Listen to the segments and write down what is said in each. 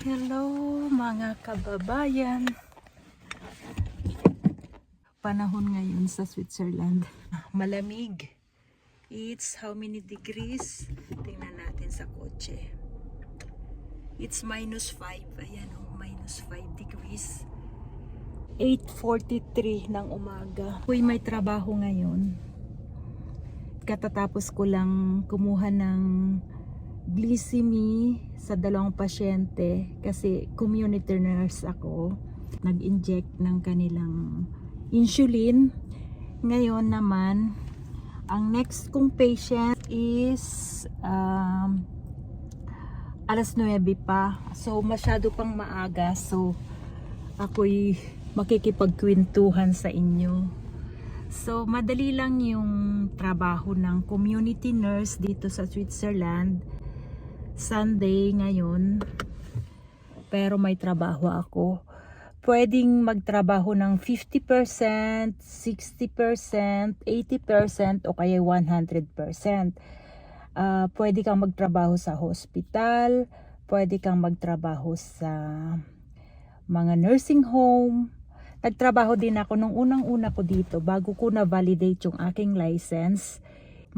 Hello mga kababayan. Panahon ngayon sa Switzerland. Malamig. It's how many degrees? Tingnan natin sa kotse. It's -5. Ayan o, -5 degrees. 8:43 ng umaga. Uy, may trabaho ngayon. Katatapos ko lang kumuha ng glycemie sa 2 pasyente kasi community nurse ako. Nag-inject ng kanilang insulin. Ngayon naman, ang next kong patient is alas 9 pa. So masyado pang maaga. So ako'y makikipagkwentuhan sa inyo. So madali lang yung trabaho ng community nurse dito sa Switzerland. Sunday ngayon, pero may trabaho ako. Pwedeng magtrabaho ng 50%, 60%, 80% o kaya 100%. Pwede kang magtrabaho sa hospital, pwede kang magtrabaho sa mga nursing home. Nagtrabaho din ako nung unang-una ko dito bago ko na-validate yung aking license.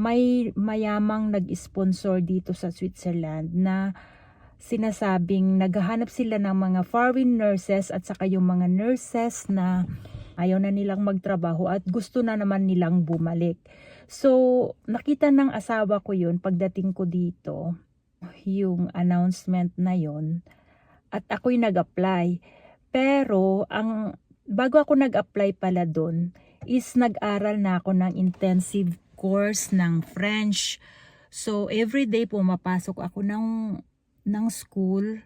May mayamang nag-sponsor dito sa Switzerland na sinasabing naghahanap sila ng mga foreign nurses at saka yung mga nurses na ayaw na nilang magtrabaho at gusto na naman nilang bumalik. So, nakita ng asawa ko yun pagdating ko dito, yung announcement na yun, at ako'y nag-apply. Pero, bago ako nag-apply pala doon, is nag-aral na ako ng intensive course ng French. So every day pumapasok ako ng school,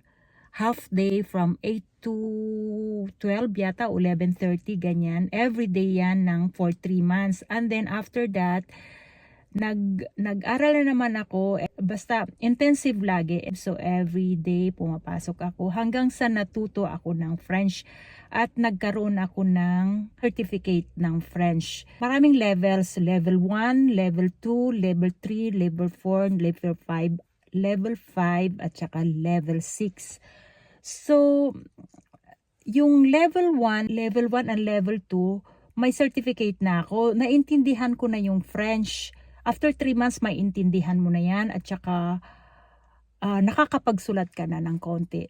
half day from 8 to 12 yata, 11:30 ganyan. Every day yan for 3 months. And then after that, nag-aral na naman ako, basta intensive lagi. So every day pumapasok ako hanggang sa natuto ako ng French at nagkaroon ako ng certificate ng French. Maraming levels, level 1, level 2, level 3, level 4, level 5 at saka level 6. So yung level 1 and level 2, may certificate na ako. Naintindihan ko na yung French. After 3 months, may intindihan mo na yan at saka nakakapagsulat ka na ng konti.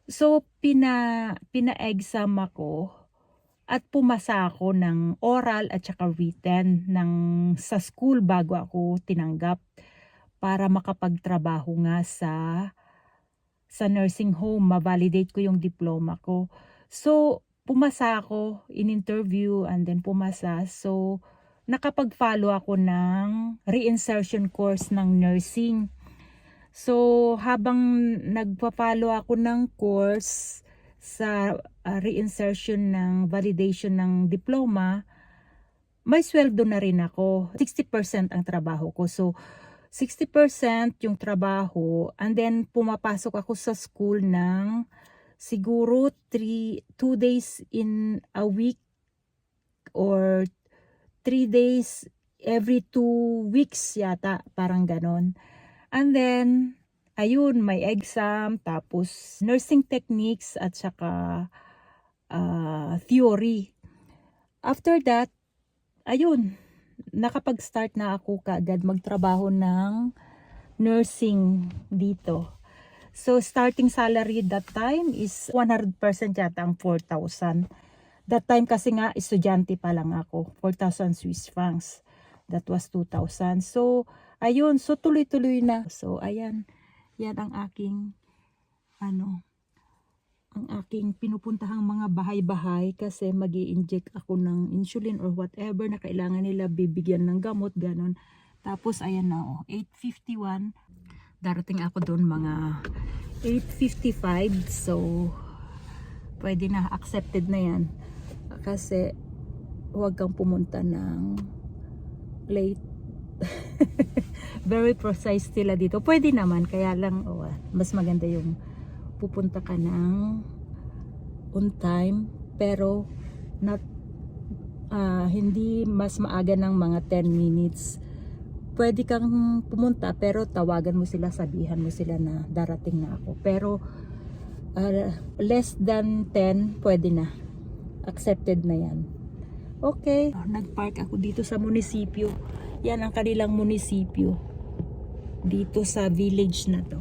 So, pina-exam ako at pumasa ako ng oral at saka written sa school bago ako tinanggap para makapagtrabaho nga sa nursing home. Ma-validate ko yung diploma ko. So, pumasa ako in interview and then pumasa. So, nakapag-follow ako ng reinsertion course ng nursing. So, habang nagpa-follow ako ng course sa reinsertion ng validation ng diploma, may sweldo na rin ako. 60% ang trabaho ko. So, 60% yung trabaho and then pumapasok ako sa school ng siguro 2 days in a week or 3 days every 2 weeks yata, parang ganon. And then, ayun, may exam, tapos nursing techniques at saka theory. After that, ayun, nakapag-start na ako kaagad magtrabaho ng nursing dito. So, starting salary that time is 100% yata ang 4,000. That time kasi nga, estudyante pa lang ako, 4,000 Swiss francs. That was 2,000. So, ayun, so tuloy-tuloy na. So, ayan, yan ang aking, ang aking pinupuntahang mga bahay-bahay kasi mag-i-inject ako ng insulin or whatever na kailangan nila, bibigyan ng gamot, ganon. Tapos, ayan na, 8:51. Darating ako doon mga 8:55. So, pwede na, accepted na yan. Kasi, huwag kang pumunta ng late. Very precise sila dito. Pwede naman, kaya lang mas maganda yung pupunta ka ng on time, pero hindi mas maaga ng mga 10 minutes. Pwede kang pumunta pero tawagan mo sila, sabihan mo sila na darating na ako. Pero Less than 10, pwede na. Accepted na yan. Okay. Nagpark ako dito sa munisipyo. Yan ang kanilang munisipyo. Dito sa village na to.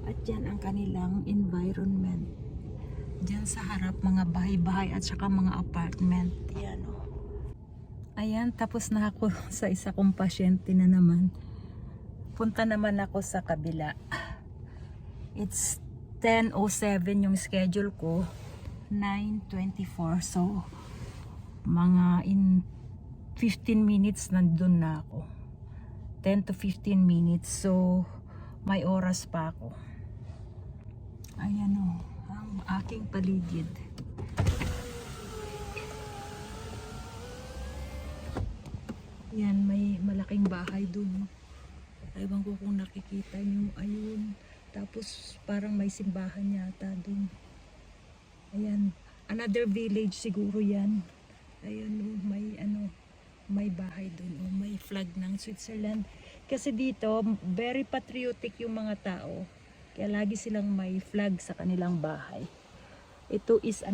At yan ang kanilang environment. Diyan sa harap mga bahay-bahay at saka mga apartment. Yan o. Ayan, tapos na ako sa isa kong pasyente na naman. Punta naman ako sa kabila. It's 10:07 yung schedule ko. 9:24. So, mga in 15 minutes nandun na ako. 10 to 15 minutes. So, may oras pa ako. Ayan o, ang aking paligid. Yan, may malaking bahay dun. Ewan ko kung nakikita nyo. Ayun. Tapos parang may simbahan yata dun. Ayan. Another village siguro yan. Ayan o, may bahay dun. O, may flag ng Switzerland. Kasi dito, very patriotic yung mga tao. Kaya lagi silang may flag sa kanilang bahay. Ito is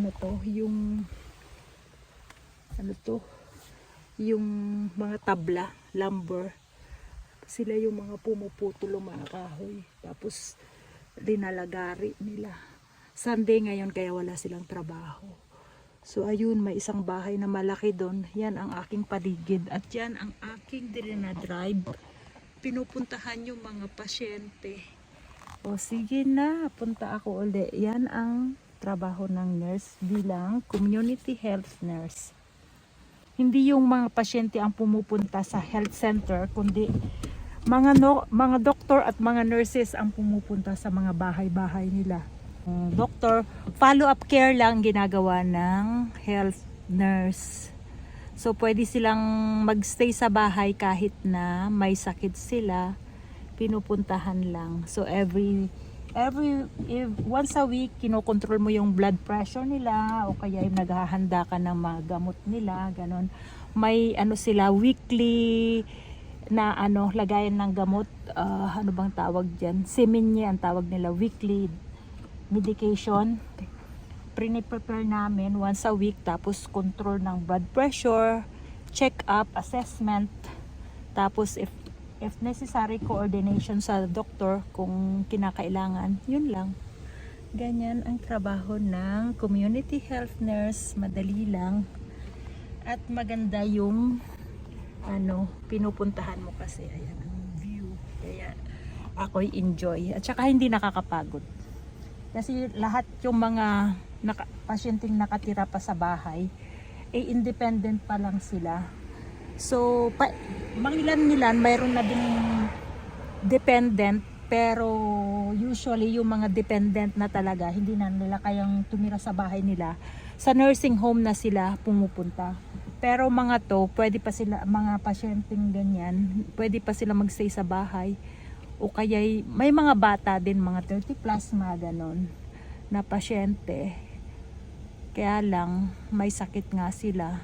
yung mga tabla, lumber. Sila yung mga pumuputol ng mga kahoy. Tapos linalagari nila. Sunday ngayon kaya wala silang trabaho. So ayun, may isang bahay na malaki doon. Yan ang aking paligid. At yan ang aking drive. Pinupuntahan yung mga pasyente. O sige na, punta ako uli. Yan ang trabaho ng nurse bilang community health nurse. Hindi yung mga pasyente ang pumupunta sa health center, kundi mga doktor at mga nurses ang pumupunta sa mga bahay-bahay nila. Doktor, follow-up care lang ginagawa ng health nurse. So pwede silang magstay sa bahay kahit na may sakit sila. Pinupuntahan lang. So once a week kinokontrol mo yung blood pressure nila o kaya yung naghahanda ka ng mga gamot nila, ganon. May sila weekly na lagayan ng gamot, ano bang tawag diyan? Seminye ang tawag nila, weekly medication. Prepare namin once a week, tapos control ng blood pressure, check up, assessment, tapos if necessary, coordination sa doktor kung kinakailangan. Yun lang. Ganyan ang trabaho ng community health nurse. Madali lang. At maganda yung pinupuntahan mo kasi. Ayan ang view. Kaya ako'y enjoy. At saka hindi nakakapagod. Kasi lahat yung mga pasyenteng nakatira pa sa bahay, independent pa lang sila. So, mangilan-ngilan, mayroon na din dependent, pero usually yung mga dependent na talaga, hindi na nila kayang tumira sa bahay nila. Sa nursing home na sila pumupunta. Pero mga to, pwede pa sila, mga pasyenteng ganyan, pwede pa sila magstay sa bahay. O kaya may mga bata din, mga 30 plus, mga ganon, na pasyente. Kaya lang, may sakit nga sila.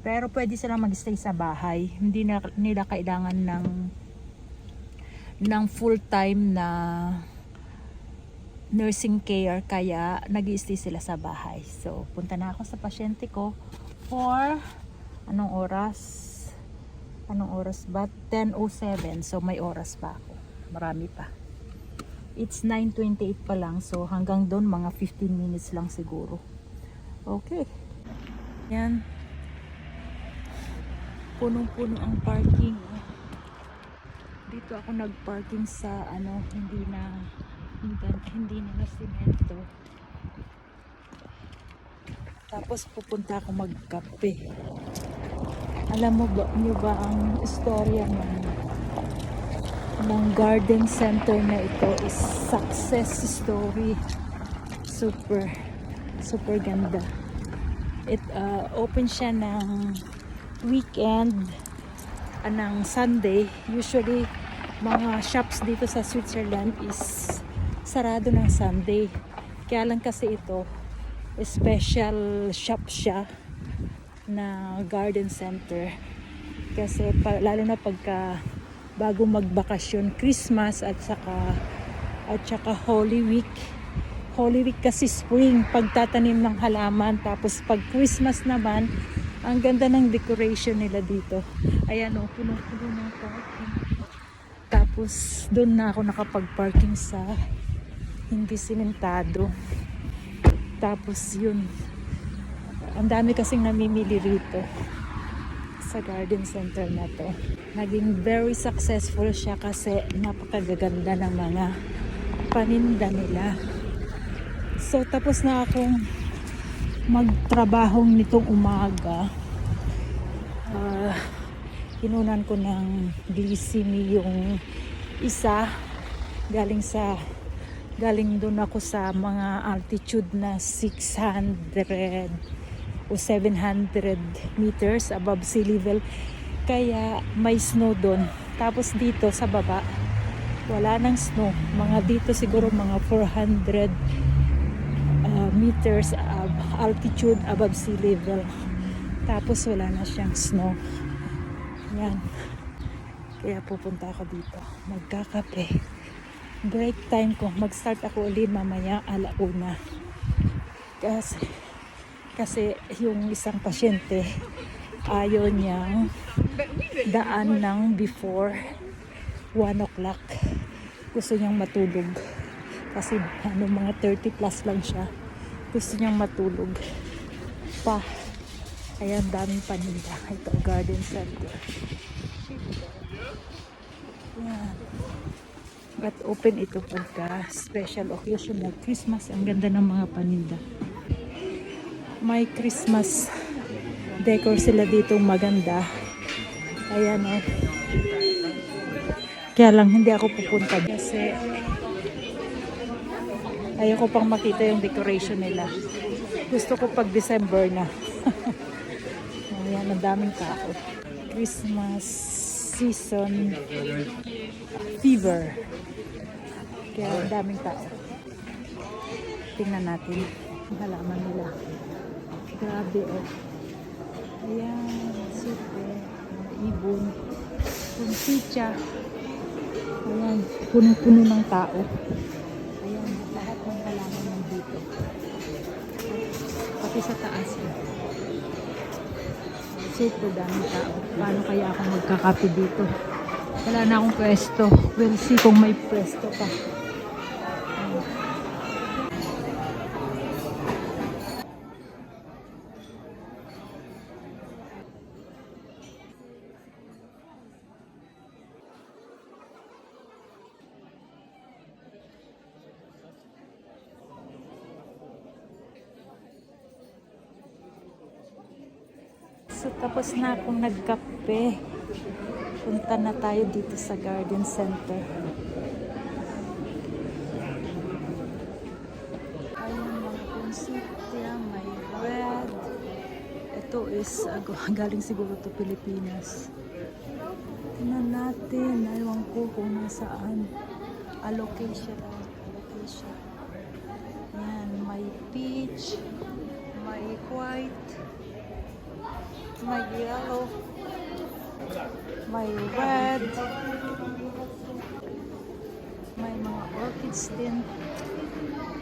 Pero pwede silang mag-stay sa bahay. Hindi na nila kailangan ng full-time na nursing care. Kaya nag-i-stay sila sa bahay. So, punta na ako sa pasyente ko for anong oras? Anong oras ba? 10:07. So, may oras pa ako. Marami pa. It's 9:28 pa lang. So, hanggang doon mga 15 minutes lang siguro. Okay. Yan. Punong-puno ang parking. Dito ako nag-parking sa hindi na semento. Tapos pupunta ako magkape. Alam mo ba ang istorya ng garden center na ito is success story. Super ganda. It open siya ng weekend, ng Sunday. Usually mga shops dito sa Switzerland is sarado ng Sunday. Kaya lang kasi ito special shop siya na garden center. Kasi lalo na pagka bago magbakasyon, Christmas at saka Holy Week, Holy Week kasi spring, pagtatanim ng halaman. Tapos pag Christmas naman, ang ganda ng decoration nila dito. Ayan o, puno-puno ng parking. Tapos doon na ako nakapag-parking sa hindi simentado. Tapos yun, ang dami kasing namimili rito sa garden center na to. Naging very successful siya kasi napakagaganda ng mga paninda nila. So tapos na akong magtrabahong nitong umaga. Kinunan ko ng glycine yung isa galing doon ako sa mga altitude na 600 o 700 meters above sea level, kaya may snow doon. Tapos dito sa baba wala nang snow, mga dito siguro mga 400 meters altitude above sea level, tapos wala na siyang snow. Yan, kaya pupunta ako dito, magkakape. Break time ko, mag-start ako ulit mamaya 1:00. Kasi yung isang pasyente ayaw niyang daan ng before 1 o'clock. Gusto niyang matulog kasi mga 30 plus lang siya. Gusto niyang matulog pa. Kaya daming paninda. Ito garden center. Yan. At open ito pagka special occasion like Christmas. Ang ganda ng mga paninda. May Christmas decor sila dito maganda. Ayan o. Kaya lang hindi ako pupunta kasi ayoko pang makita yung decoration nila. Gusto ko pag December na. Ayan, ang daming tao. Christmas season fever. Kaya ang daming tao. Tingnan natin ang halaman nila. Grabe oh. Ayan, super. Mga ibon. Punsicha. Ayan, puno-puno ng tao. Ayan, lahat ng halaman nandito. Pati sa taas. Super daming tao. Paano kaya ako magkakape dito? Wala na akong pwesto. We'll see kung may pwesto pa. So tapos na akong nagkape. Punta na tayo dito sa garden center. Ayun mga punsitya, may red. Ito is galing siguro to Pilipinas. Tingnan natin. Ayaw ko kung nasaan. Allocation. Yan, may peach, may white, may yellow, may red, may mga orchids din.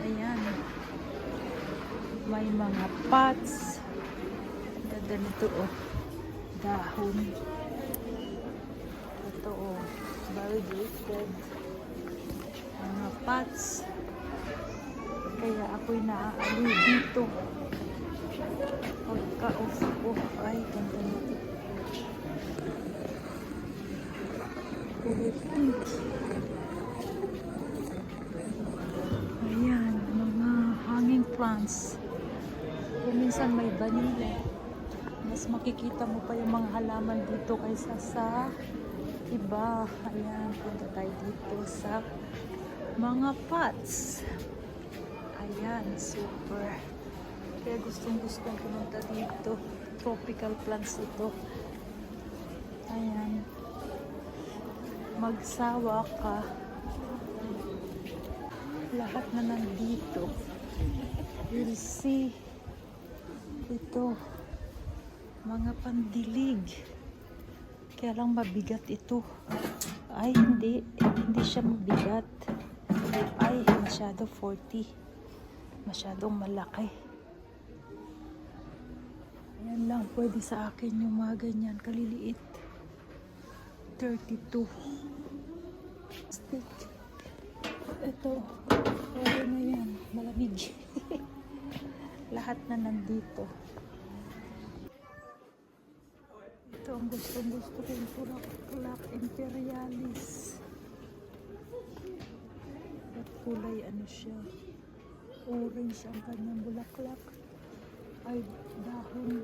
Ayan, may mga pots. Ganda nito oh, dahon. Ito oh, variegated mga pots. Kaya ako'y naaaliw dito. Pagka-off ko, ay ganda nito. Ayan, mga hanging plants. Kung minsan may vanilla, mas makikita mo pa yung mga halaman dito kaysa sa iba. Ayan, punta tayo dito sa mga pots. Ayan, super. Kaya gustong-gustong pumunta dito. Tropical plants ito. Ayan. Magsawa ka. Lahat na nandito. You'll see. Ito. Mga pandilig. Kaya lang mabigat ito. Ay, hindi. Hindi siya mabigat. Ay, masyado 40. Masyadong malaki. Ayan lang, pwede sa akin yung mga ganyan, kaliliit. 32. Stick. Ito, pwede na yan, malamig. Lahat na nandito. Ito ang gusto ko yung Bulaklak Imperialis. At kulay ano siya, orange ang kanyang bulaklak. Ay, dahon.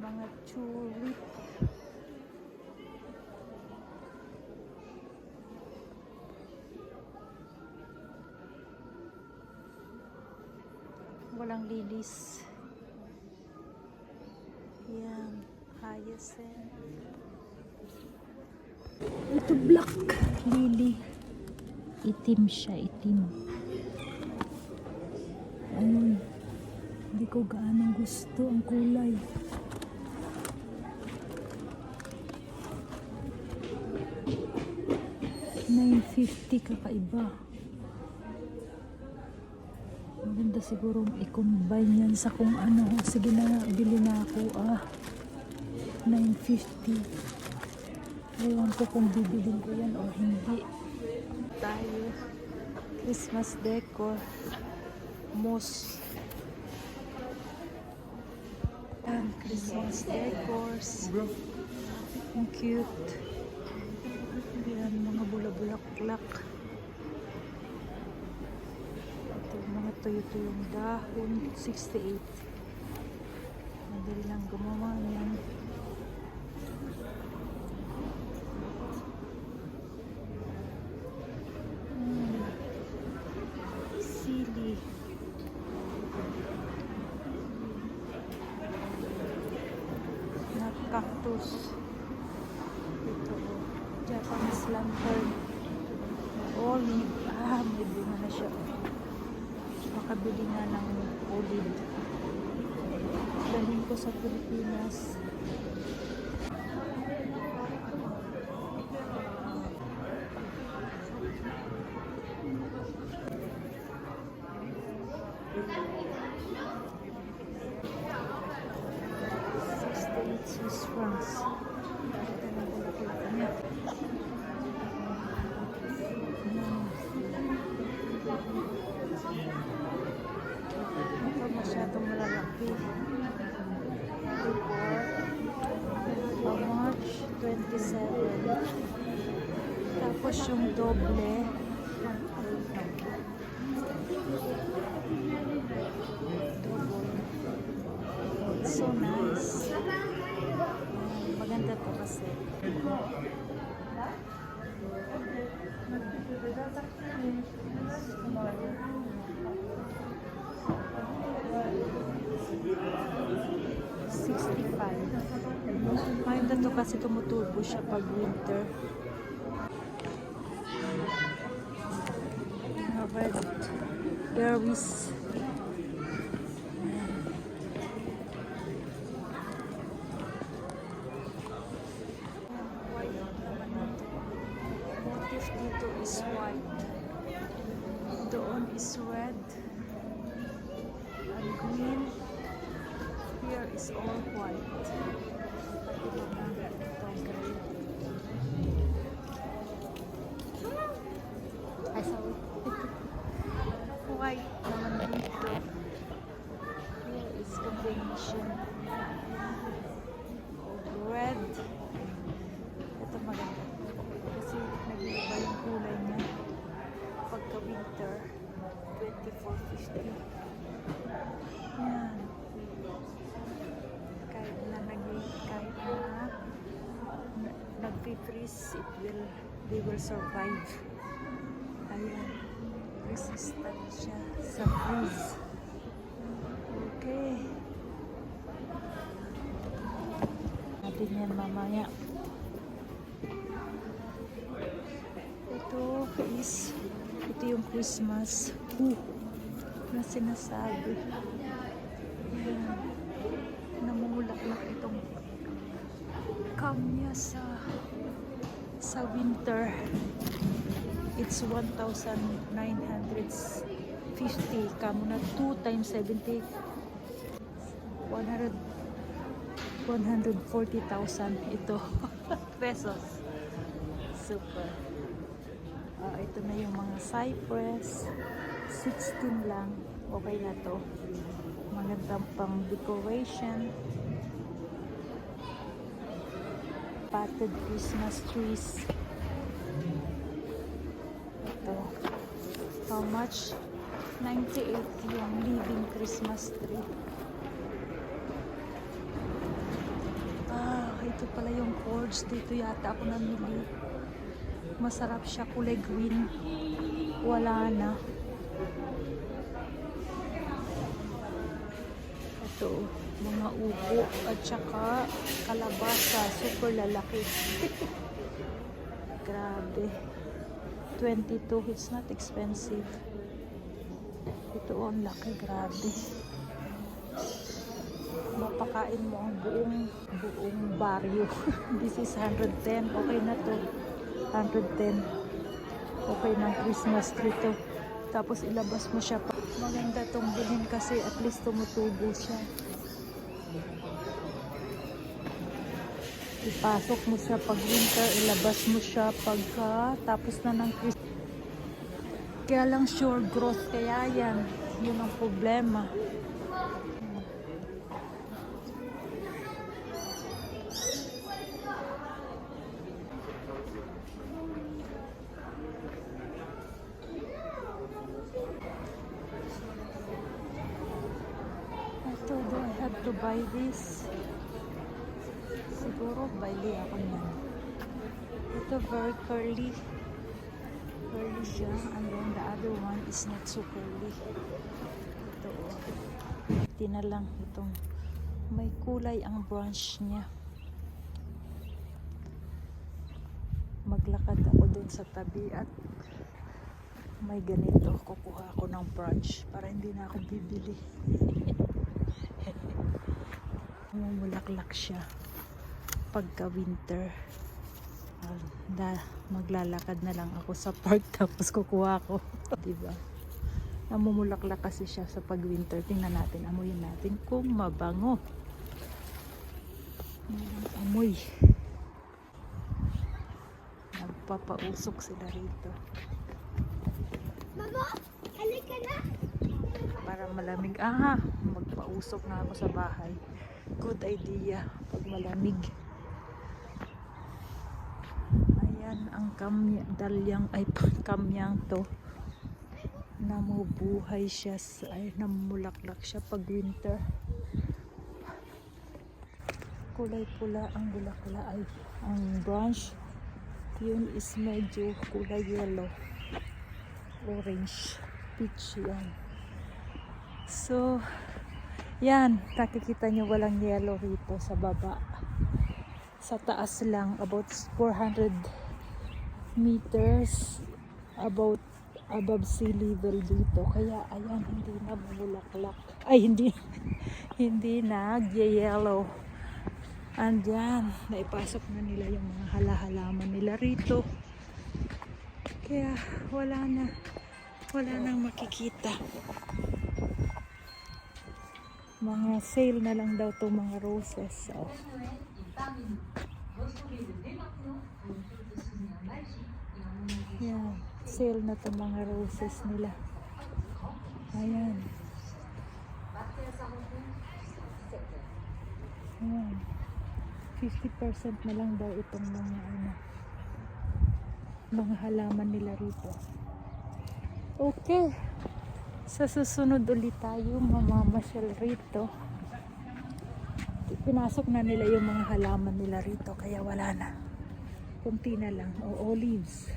Mga tulip. Walang lilies. Yan, hyacinth. Ito black lily. Itim siya, itim. Ayun. Hindi ko gaano gusto ang kulay. $9.50 kakaiba. Maganda siguro i-combine yan sa kung ano. Sige na nga, bili na ako. $9.50. Ewan ko kung bibilin ko yan o hindi. Tayo. Christmas decor. Moss. And Christmas decors. Ang cute. Yan, mga bula-bulaklak. Ito, mga tuyo-tuyong dahon. 68. Madali lang gumawa yan. Sili. Cactus. Ito, Japanese lantern. Olive. May bunga na siya. Makabili nga ng olive. Dalhin ko sa Pilipinas. Swiss francs. Ito na bulaklak niya. Ito masyadong malalaki. March 27. Tapos yung doble. It's so nice. Maganda to kasi. Maganda to kasi tumutubo siya pag winter. Red berries. Dito is white. Doon is red and green. Here is all white. Ay, sorry. White naman dito. Here is combination of red. Ito maganda. Kasi nag-iiba yung kulay niya pagka winter. 24.50. Yan. Kahit na nag-freeze, they will survive. Ayan. Resistant siya sa freeze. Okay. Natin yan mamaya. Ito yung Christmas na sinasabi. Ayan. Namumulaklak itong kamya sa winter. it's 1,950. Kamo na 2 times 70. 140,000 ito. Pesos. Super. Ito na yung mga cypress. 16 lang. Okay na to. Magandang pang decoration. Potted Christmas trees. Ito. How much? 98 yung living Christmas tree. Ito pala yung cords. Dito yata ako namili. Masarap siya. Kulay green. Wala na. Ito. Mga upo at saka kalabasa. Super lalaki. Grabe. 22. It's not expensive. Ito ang laki. Grabe. Mapakain mo ang buong baryo. This is 110. Okay na to. 110. Okay ng Christmas tree to. Tapos ilabas mo siya. Maganda tong bilhin kasi at least tumutubo siya. Ipasok mo siya pag winter, ilabas mo siya pagka tapos na ng Christmas. Kaya lang sure growth kaya yan. Yun ang problema. Do I have to buy this? Siguro bili ako niyan. Ito very curly. Curly siya. And then the other one is not so curly. Ito oh. Hindi na lang itong may kulay ang branch niya. Maglakad ako dun sa tabi at may ganito. Kukuha ako ng branch para hindi na ako bibili. Mumulaklak siya pagka winter. Maglalakad na lang ako sa park tapos kukuha ko. Diba? Namumulaklak kasi siya sa pag winter. Tingnan natin, amuyin natin kung mabango. Amoy. Nagpapausok sila rito. Mama, halika na. Para malamig. Magpausok na ako sa bahay. Good idea pag malamig. Ayan ang kamyang to. Namubuhay siya. Namulaklak siya pag winter. Kulay pula ang bulaklak ay ang branch. Yun is medyo kulay yellow. Orange. Peach yan. So, yan, nakikita nyo walang yellow rito sa baba. Sa taas lang, about 400 meters above sea level dito. Kaya, ayan, hindi na bulaklak. Ay, hindi nag-yellow. And yan, naipasok na nila yung mga halaman nila rito. Kaya, wala nang makikita. Mga sale na lang daw itong mga roses. So, yan. Sale na itong mga roses nila. Ayan. Ayan. 50% na lang daw itong mga halaman nila rito. Okay. Sa susunod ulit tayo mamamasyal rito. Pinasok na nila yung mga halaman nila rito kaya wala na. Kunti na lang. O olives.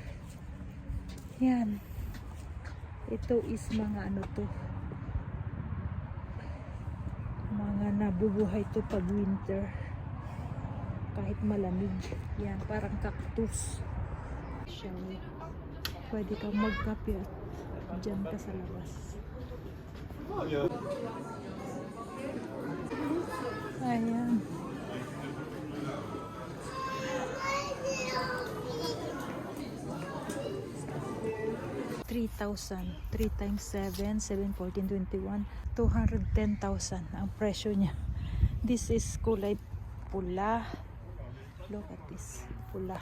Yan. Ito is mga mga nabubuhay to pag winter. Kahit malamig. Yan. Parang cactus. Pwede kang magkape at dyan ka sa labas. Ayan. 3,000. 3 times 7, 7, 14, 21, 210,000 ang presyo niya. This is kulay pula. Look at this, pula.